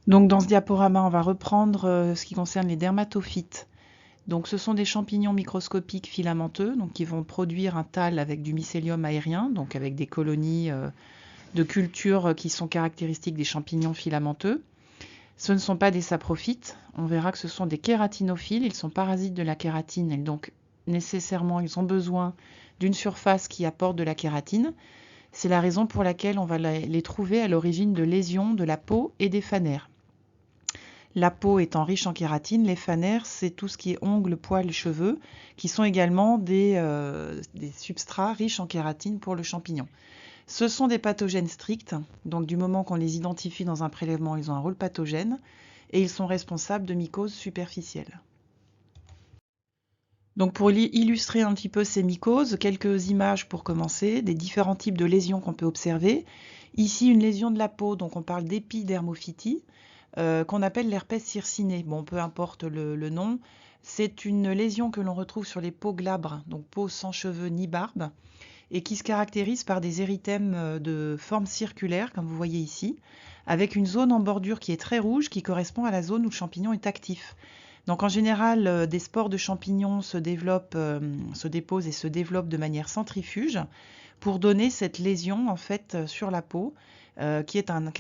Donc dans ce diaporama, on va reprendre ce qui concerne les dermatophytes. Donc ce sont des champignons microscopiques filamenteux donc, qui vont produire un thalle avec du mycélium aérien, donc avec des colonies de culture qui sont caractéristiques des champignons filamenteux. Ce ne sont pas des saprophytes, on verra que ce sont des kératinophiles, ils sont parasites de la kératine et donc nécessairement ils ont besoin d'une surface qui apporte de la kératine. C'est la raison pour laquelle on va les trouver à l'origine de lésions de la peau et des fanères. La peau étant riche en kératine, les fanères, c'est tout ce qui est ongles, poils, cheveux, qui sont également des substrats riches en kératine pour le champignon. Ce sont des pathogènes stricts, donc du moment qu'on les identifie dans un prélèvement, ils ont un rôle pathogène, et ils sont responsables de mycoses superficielles. Donc pour illustrer un petit peu ces mycoses, quelques images pour commencer, des différents types de lésions qu'on peut observer. Ici, une lésion de la peau, donc on parle d'épidermophytie, qu'on appelle l'herpès circiné. Bon, peu importe le nom. C'est une lésion que l'on retrouve sur les peaux glabres, donc peau sans cheveux ni barbe, et qui se caractérise par des érythèmes de forme circulaire, comme vous voyez ici, avec une zone en bordure qui est très rouge, qui correspond à la zone où le champignon est actif. Donc en général, des spores de champignons se déposent et se développent de manière centrifuge pour donner cette lésion en fait sur la peau, qui est une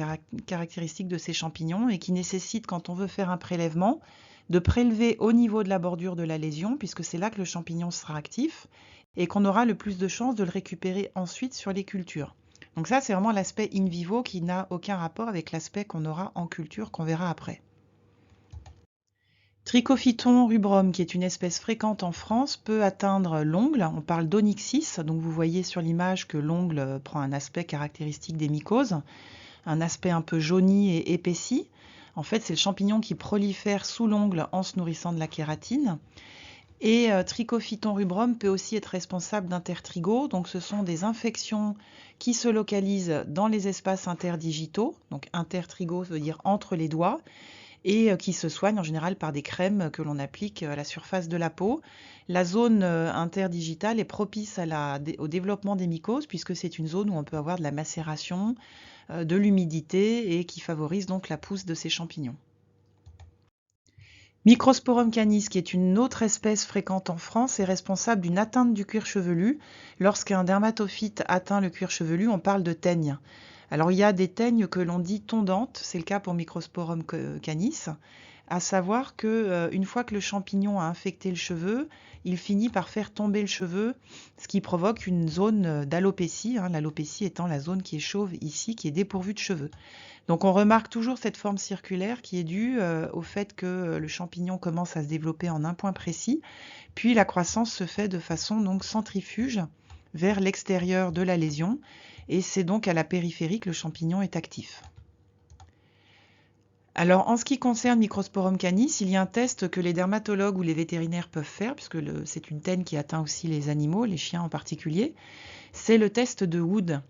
caractéristique de ces champignons et qui nécessite, quand on veut faire un prélèvement, de prélever au niveau de la bordure de la lésion, puisque c'est là que le champignon sera actif, et qu'on aura le plus de chances de le récupérer ensuite sur les cultures. Donc ça, c'est vraiment l'aspect in vivo qui n'a aucun rapport avec l'aspect qu'on aura en culture, qu'on verra après. Trichophyton rubrum, qui est une espèce fréquente en France, peut atteindre l'ongle. On parle d'onyxis, donc vous voyez sur l'image que l'ongle prend un aspect caractéristique des mycoses, un aspect un peu jauni et épaissi. En fait, c'est le champignon qui prolifère sous l'ongle en se nourrissant de la kératine. Et Trichophyton rubrum peut aussi être responsable d'intertrigo, donc ce sont des infections qui se localisent dans les espaces interdigitaux, donc intertrigo veut dire entre les doigts, et qui se soignent en général par des crèmes que l'on applique à la surface de la peau. La zone interdigitale est propice au développement des mycoses puisque c'est une zone où on peut avoir de la macération, de l'humidité et qui favorise donc la pousse de ces champignons. Microsporum canis, qui est une autre espèce fréquente en France, est responsable d'une atteinte du cuir chevelu. Lorsqu'un dermatophyte atteint le cuir chevelu, on parle de teigne. Alors il y a des teignes que l'on dit tondantes, c'est le cas pour Microsporum canis, à savoir que une fois que le champignon a infecté le cheveu, il finit par faire tomber le cheveu, ce qui provoque une zone d'alopécie, l'alopécie étant la zone qui est chauve ici, qui est dépourvue de cheveux. Donc on remarque toujours cette forme circulaire qui est due au fait que le champignon commence à se développer en un point précis, puis la croissance se fait de façon donc centrifuge vers l'extérieur de la lésion, et c'est donc à la périphérie que le champignon est actif. Alors en ce qui concerne Microsporum canis, il y a un test que les dermatologues ou les vétérinaires peuvent faire, puisque c'est une teigne qui atteint aussi les animaux, les chiens en particulier, c'est le test de Wood,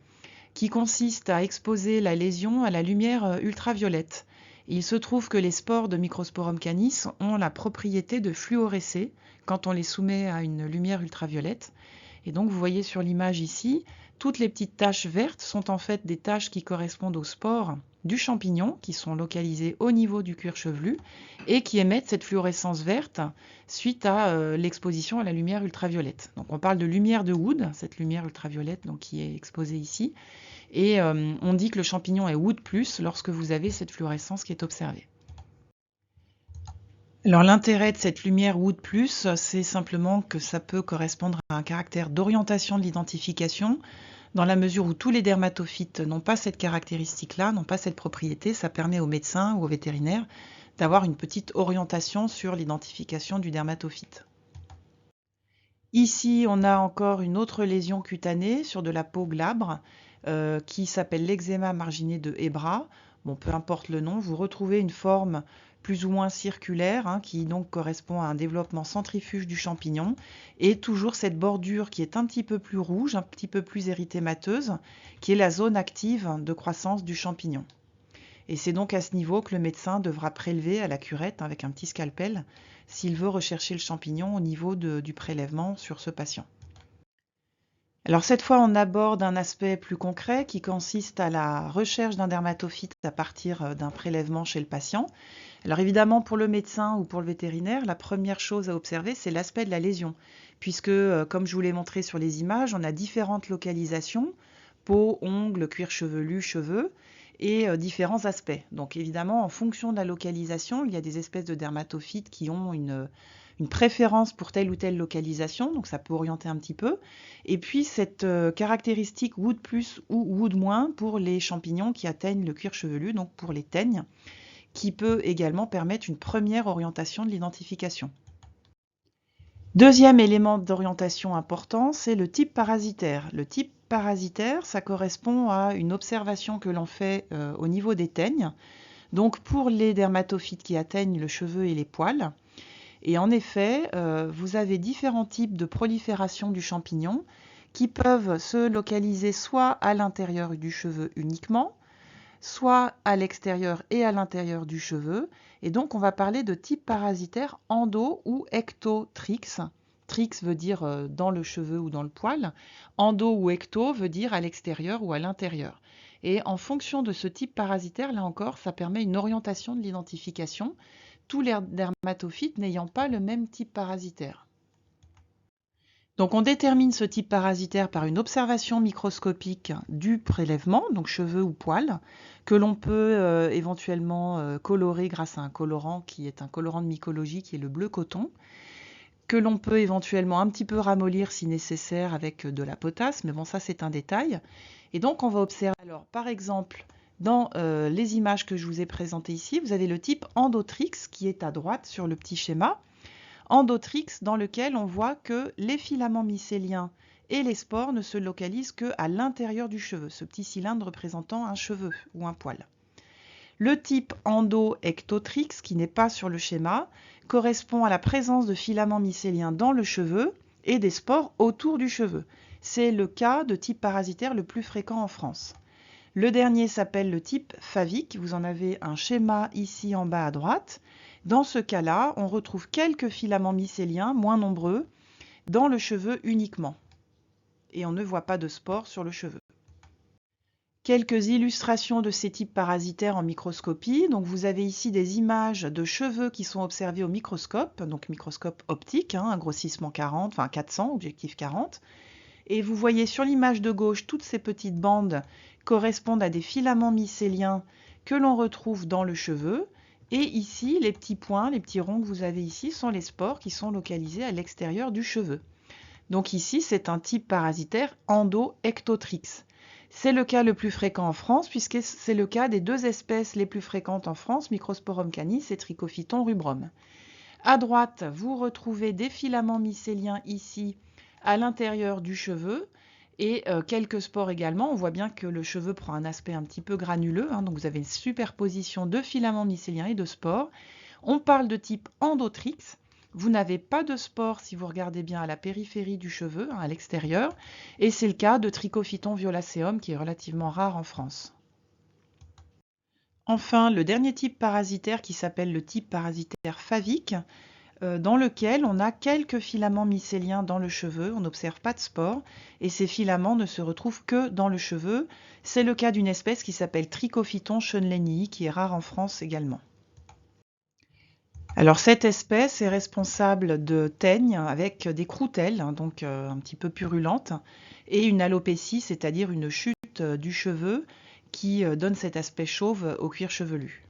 qui consiste à exposer la lésion à la lumière ultraviolette. Il se trouve que les spores de Microsporum canis ont la propriété de fluorescer quand on les soumet à une lumière ultraviolette. Et donc vous voyez sur l'image ici, toutes les petites taches vertes sont en fait des taches qui correspondent aux spores du champignon, qui sont localisées au niveau du cuir chevelu et qui émettent cette fluorescence verte suite à l'exposition à la lumière ultraviolette. Donc on parle de lumière de Wood, cette lumière ultraviolette donc, qui est exposée ici. Et on dit que le champignon est Wood+, lorsque vous avez cette fluorescence qui est observée. Alors l'intérêt de cette lumière Wood+, c'est simplement que ça peut correspondre à un caractère d'orientation de l'identification, dans la mesure où tous les dermatophytes n'ont pas cette caractéristique-là, n'ont pas cette propriété. Ça permet aux médecins ou aux vétérinaires d'avoir une petite orientation sur l'identification du dermatophyte. Ici, on a encore une autre lésion cutanée sur de la peau glabre qui s'appelle l'eczéma marginé de Hebra. Bon, peu importe le nom, vous retrouvez une forme plus ou moins circulaire qui donc correspond à un développement centrifuge du champignon et toujours cette bordure qui est un petit peu plus rouge, un petit peu plus érythémateuse, qui est la zone active de croissance du champignon. Et c'est donc à ce niveau que le médecin devra prélever à la curette avec un petit scalpel s'il veut rechercher le champignon au niveau du prélèvement sur ce patient. Alors cette fois, on aborde un aspect plus concret qui consiste à la recherche d'un dermatophyte à partir d'un prélèvement chez le patient. Alors évidemment, pour le médecin ou pour le vétérinaire, la première chose à observer, c'est l'aspect de la lésion, puisque, comme je vous l'ai montré sur les images, on a différentes localisations, peau, ongles, cuir chevelu, cheveux, et différents aspects. Donc évidemment, en fonction de la localisation, il y a des espèces de dermatophytes qui ont une préférence pour telle ou telle localisation, donc ça peut orienter un petit peu. Et puis cette caractéristique wood plus ou wood moins pour les champignons qui atteignent le cuir chevelu, donc pour les teignes, qui peut également permettre une première orientation de l'identification. Deuxième élément d'orientation important, c'est le type parasitaire. Le type parasitaire, ça correspond à une observation que l'on fait au niveau des teignes, donc pour les dermatophytes qui atteignent le cheveu et les poils. Et en effet, vous avez différents types de prolifération du champignon qui peuvent se localiser soit à l'intérieur du cheveu uniquement, soit à l'extérieur et à l'intérieur du cheveu. Et donc, on va parler de type parasitaire endo ou ectotrix. Trix veut dire dans le cheveu ou dans le poil. Endo ou ecto veut dire à l'extérieur ou à l'intérieur. Et en fonction de ce type parasitaire, là encore, ça permet une orientation de l'identification, tous les dermatophytes n'ayant pas le même type parasitaire. Donc on détermine ce type parasitaire par une observation microscopique du prélèvement, donc cheveux ou poils, que l'on peut éventuellement colorer grâce à un colorant qui est un colorant de mycologie qui est le bleu coton, que l'on peut éventuellement un petit peu ramollir si nécessaire avec de la potasse, mais bon ça c'est un détail. Et donc on va observer, alors par exemple, dans les images que je vous ai présentées ici, vous avez le type endotrix qui est à droite sur le petit schéma. Endotrix dans lequel on voit que les filaments mycéliens et les spores ne se localisent qu'à l'intérieur du cheveu, ce petit cylindre représentant un cheveu ou un poil. Le type endo-ectotrix, qui n'est pas sur le schéma, correspond à la présence de filaments mycéliens dans le cheveu et des spores autour du cheveu. C'est le cas de type parasitaire le plus fréquent en France. Le dernier s'appelle le type favique. Vous en avez un schéma ici en bas à droite. Dans ce cas-là, on retrouve quelques filaments mycéliens, moins nombreux, dans le cheveu uniquement. Et on ne voit pas de spores sur le cheveu. Quelques illustrations de ces types parasitaires en microscopie. Donc vous avez ici des images de cheveux qui sont observés au microscope, donc microscope optique, un grossissement 40, enfin 400, objectif 40. Et vous voyez sur l'image de gauche, toutes ces petites bandes correspondent à des filaments mycéliens que l'on retrouve dans le cheveu. Et ici, les petits points, les petits ronds que vous avez ici sont les spores qui sont localisés à l'extérieur du cheveu. Donc ici, c'est un type parasitaire endo-ectotrix. C'est le cas le plus fréquent en France puisque c'est le cas des deux espèces les plus fréquentes en France, Microsporum canis et Trichophyton rubrum. À droite, vous retrouvez des filaments mycéliens ici à l'intérieur du cheveu et quelques spores également. On voit bien que le cheveu prend un aspect un petit peu granuleux, donc vous avez une superposition de filaments mycéliens et de spores. On parle de type endotrix. Vous n'avez pas de spores si vous regardez bien à la périphérie du cheveu, à l'extérieur, et c'est le cas de Trichophyton violacéum qui est relativement rare en France. Enfin, le dernier type parasitaire qui s'appelle le type parasitaire favique, dans lequel on a quelques filaments mycéliens dans le cheveu, on n'observe pas de spores, et ces filaments ne se retrouvent que dans le cheveu. C'est le cas d'une espèce qui s'appelle Trichophyton schoenlenii, qui est rare en France également. Alors cette espèce est responsable de teignes avec des croutelles, donc un petit peu purulentes, et une alopécie, c'est-à-dire une chute du cheveu qui donne cet aspect chauve au cuir chevelu.